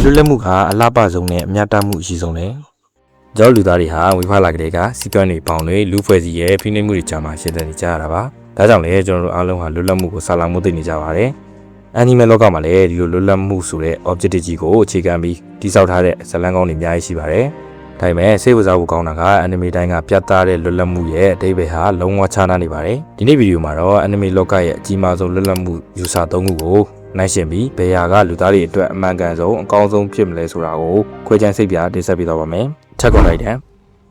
လွတ်လပ်မှုကအလှပဆုံးနဲ့အမြတ်တမှုအရှိဆုံးလေကျောင်းလူသားတွေဟာဝေဖလာကလေးကစီကံတွေပေါင်းတွေလူဖွဲ့စည်းရဲ့ဖိနှိပ်မှုတွေကြားမှာရှင်းတဲ့နေကြရတာပါဒါကြောင့်လေကျွန်တော်တို့အားလုံးဟာလွတ်လပ်မှုကိုဆာလောင်မှုသိနေကြပါတယ်အနီမယ်လောကမှာလည်းဒီလိုလွတ်လပ်မှုဆိုတဲ့ objective ကြီးကိုအခြေခံပြီးတိစောက်ထားတဲ့ဇာတ်လမ်းကောင်းတွေအများကြီးရှိပါတယ်ဒါပေမဲ့စိတ်ဝင်စားဖို့ကောင်းတာက anime တိုင်းကပြသတဲ့လွတ်လပ်မှုရဲ့အဓိပ္ပာယ်ဟာလုံးဝခြားနားနေပါတယ်ဒီနေ့ဗီဒီယိုမှာတော့ anime လောကရဲ့အကြီးမားဆုံးလွတ်လပ်မှုယူဆသုံးခုကိုနိုင်ရှင်ပြီးဘယ်ဟာကလူသားတွေအတွက်အမှန်ကန်ဆုံးအကောင်းဆုံးဖြစ်မလဲဆိုတာကိုခွဲခြမ်းစိတ်ပြတင်ဆက်ပေးသွားပါမယ်ထက်ကွန်ထိုက်တန်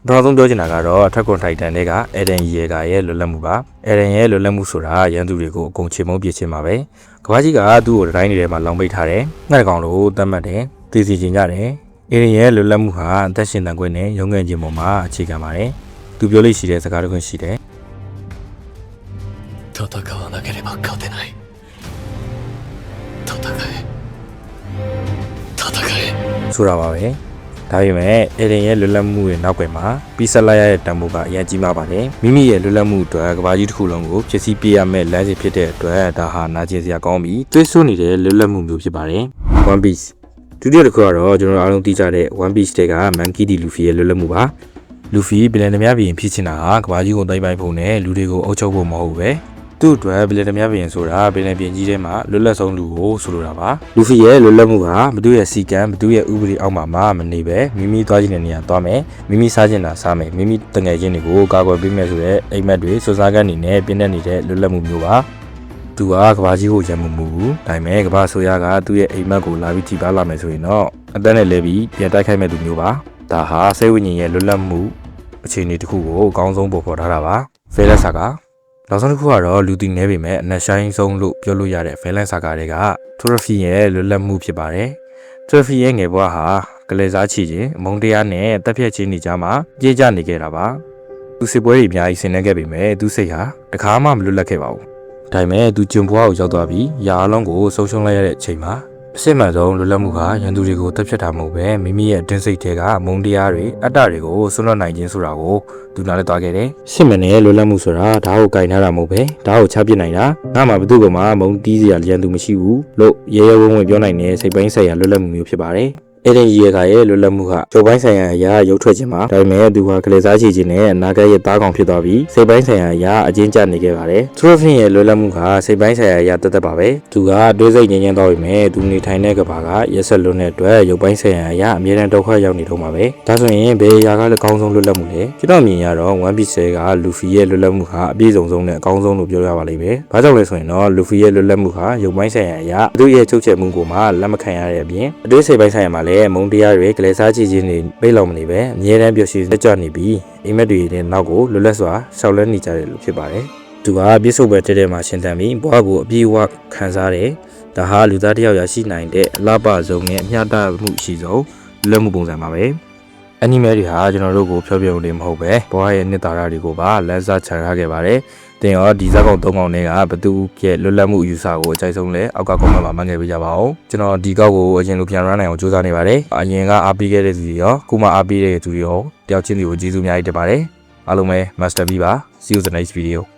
ပထမဆုံးပြောချင်တာကတော့ထက်ကွန်ထိုက်တန်တွေကအေဒန်ရီယာရဲ့လွတ်လပ်မှုပါအေဒန်ရဲ့လွတ်လပ်မှုဆိုတာရန်သူတွေကိုအကုန်ချေမှုန်းပြစ်ချင်းပါပဲကဘာကြီးကသူ့ကိုတိုင်းနေထဲမှာလောင်ပိတ်ထားတယ်ငှက်ကောင်လို့တတ်မှတ်တယ်သိစီချင်းကြတယ်အေဒန်ရဲ့လွတ်လပ်မှုဟာအသက်ရှင်တန်ခွင့်နဲ့ရုံးငယ်ခြင်းပေါ်မှာအခြေခံပါတယ်သူပြောလို့ရှိတဲ့စကားတစ်ခုရှိတယ်戦わなければ勝てないဆိုတာပါပဲဒါပေမဲ့အေဒင်ရဲ့လွတ်လပ်မှုရဲ့နောက်ွယ်မှာပြီးဆက်လိုက်ရတဲ့တန်ဖိုးကအရင်ကြီးမားပါတယ်မိမိရဲ့လွတ်လပ်မှုအတွက်ကဘာကြီးတစ်ခုလုံးကိုဖြစ်စီပြရမယ့်လမ်းစဉ်ဖြစ်တဲ့အတွက်ဒါဟာနာကျင်စရာကောင်းပြီးသွေးစွန်းနေတဲ့လွတ်လပ်မှုမျိုးဖြစ်ပါတယ် One Piece ဒုတိယတစ်ခုကတော့ကျွန်တော်အားလုံးသိကြတဲ့ One Piece တဲ့က Monkey D. Luffy ရဲ့လွတ်လပ်မှုပါ Luffy ပြည်နယ်နှမပြင်ဖြစ်ချင်တာဟာကဘာကြီးကိုသိမ်းပိုက်ဖို့နဲ့လူတွေကိုအုပ်ချုပ်ဖို့မဟုတ်ဘူးပဲသူ့အတွက်ပြည်နယ်နှမပြင်ဆိုတာပြည်နယ်ပြင်ကြီးထဲမှာလွတ်လပ်ဆုံးလူကိုဆိုလိုတာပါလူဖီရဲ့လွတ်လပ်မှုဟာဘသူရဲ့စီကံဘသူရဲ့ဥပဒေအောက်မှာမနေပဲမိမိသွားခြင်းတဲ့နေရာသွားမယ်မိမိစားခြင်းတာစားမယ်မိမိတငယ်ချင်းတွေကိုကာကွယ်ပေးမယ်ဆိုတဲ့အိမ်မက်တွေစွစားကန်းနေနဲ့ပြင်းတဲ့နေတဲ့လွတ်လပ်မှုမျိုးပါသူကကဘာကြီးကိုရံမှုမှုဘူးဒါပေမဲ့ကဘာဆိုရကသူ့ရဲ့အိမ်မက်ကိုလာပြီးထိပါလာမယ်ဆိုရင်တော့အသက်နဲ့လဲပြီးပြန်တိုက်ခိုက်မဲ့သူမျိုးပါဒါဟာစိတ်ဝိညာဉ်ရဲ့လွတ်လပ်မှုအခြေအနေတစ်ခုကိုအကောင်းဆုံးပေါ်ပေါ်ထားတာပါဖဲလက်ဆာကနောက်ဆုံးတစ်ခုကတော့လူသိနေပေမဲ့အနက်ဆိုင်ဆုံးလို့ပြောလို့ရတဲ့ Valen Saga တွေကထိုရဖီရဲ့လွတ်လပ်မှုဖြစ်ပါတယ်။ထိုရဖီရဲ့ငယ်ဘဝဟာကလေးစားချီခြင်းအမုန်းတရားနဲ့တပ်ဖြတ်ခြင်းတွေကြားမှာကြေးကြနေခဲ့တာပါ။သူစစ်ပွဲတွေအများကြီးဆင်နွှဲခဲ့ပေမဲ့သူစိတ်ဟာတခါမှမလွတ်လပ်ခဲ့ပါဘူး။ဒါပေမဲ့သူကျုံဘဝကိုရောက်သွားပြီးရာအလုံးကိုဆုံးရှုံးလိုက်ရတဲ့အချိန်မှာအစစ်မှန်ဆုံးလွတ်လပ်မှုဟာရန်သူတွေကိုတပ်ဖြတ်တာမဟုတ်ပဲမိမိရဲ့အတွင်းစိတ်ထဲကအမုန်းတရားတွေအတ္တတွေကိုဆွလွတ်နိုင်ခြင်းဆိုတာကိုသူနားလည်သွားခဲ့တယ်။စစ်မှန်တဲ့လွတ်လပ်မှုဆိုတာဓာတ်ကိုကင်ထားတာမဟုတ်ပဲဓာတ်ကိုချပစ်နိုင်တာငါမှဘသူ့ကမှမုန်းတီးစရာရန်သူမရှိဘူးလို့ရဲရဲဝံ့ဝံ့ပြောနိုင်တဲ့စိတ်ပိုင်းဆိုင်ရာလွတ်လပ်မှုမျိုးဖြစ်ပါတယ်။အေဒင်ရီယာရဲ့လွတ်လပ်မှုဟာရုပ်ပိုင်းဆိုင်ရာအရာရုပ်ထွက်ခြင်းမှာဒါပေမဲ့သူဟာကလေးစားချီခြင်းနဲ့အနာဂတ်ရဲ့သားကောင်ဖြစ်သွားပြီးစိတ်ပိုင်းဆိုင်ရာအရာအကျဉ်းကျနေခဲ့ပါတယ်။ထရိုဖင်ရဲ့လွတ်လပ်မှုဟာစိတ်ပိုင်းဆိုင်ရာအရာတသက်ပါပဲ။သူကတွေးစိတ်ငြိမ်းချမ်းသွားပြီမဲ့သူနေထိုင်တဲ့ကဘာကရက်ဆက်လွန်းတဲ့အတွက်ရုပ်ပိုင်းဆိုင်ရာအရာအမြဲတမ်းဒုက္ခရောက်နေတော့မှာပဲ။ဒါဆိုရင်ဘယ်အရာကလည်းအကောင်းဆုံးလွတ်လပ်မှုလဲ။ကျွန်တော်မြင်ရတော့ One Piece ကလူဖီရဲ့လွတ်လပ်မှုဟာအပြည့်စုံဆုံးနဲ့အကောင်းဆုံးလို့ပြောရပါလိမ့်မယ်။ဘာကြောင့်လဲဆိုရင်တော့လူဖီရဲ့လွတ်လပ်မှုဟာရုပ်ပိုင်းဆိုင်ရာအရာသူ့ရဲ့ချုပ်ချက်မှုကိုမှလက်မခံရတဲ့အပြင်အတွေးစိတ်ပိုင်းဆိုင်ရာမှာလည်းမုန်းတရားတွေကလေးစားချခြင်းတွေပိတ်လောက်မနေပဲအမြဲတမ်းပျော်ရွှင်လက်ကျနေပြီးအိမ်မက်တွေနဲ့နောက်ကိုလွတ်လပ်စွာရှောက်လွှဲနေကြတယ်လို့ဖြစ်ပါတယ်။သူကပြစ္ဆုတ်ပဲတဲ့မှာရှင်သန်ပြီးဘဝကိုအပြည့်အဝခံစားတယ်။ဒါဟာလူသားတယောက်ရရှိနိုင်တဲ့အလှပဆုံးနဲ့အမျှတမှုရှိဆုံးလွတ်မှုပုံစံပါပဲ။အနီမဲတွေဟာကျွန်တော်တို့ကိုဖျော်ဖြေနေမဟုတ်ပဲဘဝရဲ့နှစ်သာရတွေကိုပါလက်စားချထားခဲ့ပါတယ်။တင်ရောဒီဇာတ်ကောင်၃ကောင်တွေကဘသူရဲ့လွတ်လပ်မှုအယူဆကိုအကြိုက်ဆုံးလဲအောက်က comment မှာမှတ်ခဲ့ပေးကြပါဦးကျွန်တော်ဒီကောက်ကိုအရင်လိုပြန်ရနိုင်အောင်ကြိုးစားနေပါတယ်အရင်ကအားပေးခဲ့တဲ့သူတွေရောခုမှအားပေးတဲ့သူတွေရောတယောက်ချင်းစီကိုကျေးဇူးအများကြီးတင်ပါတယ်အားလုံးပဲ Master B ပါ See you in the next video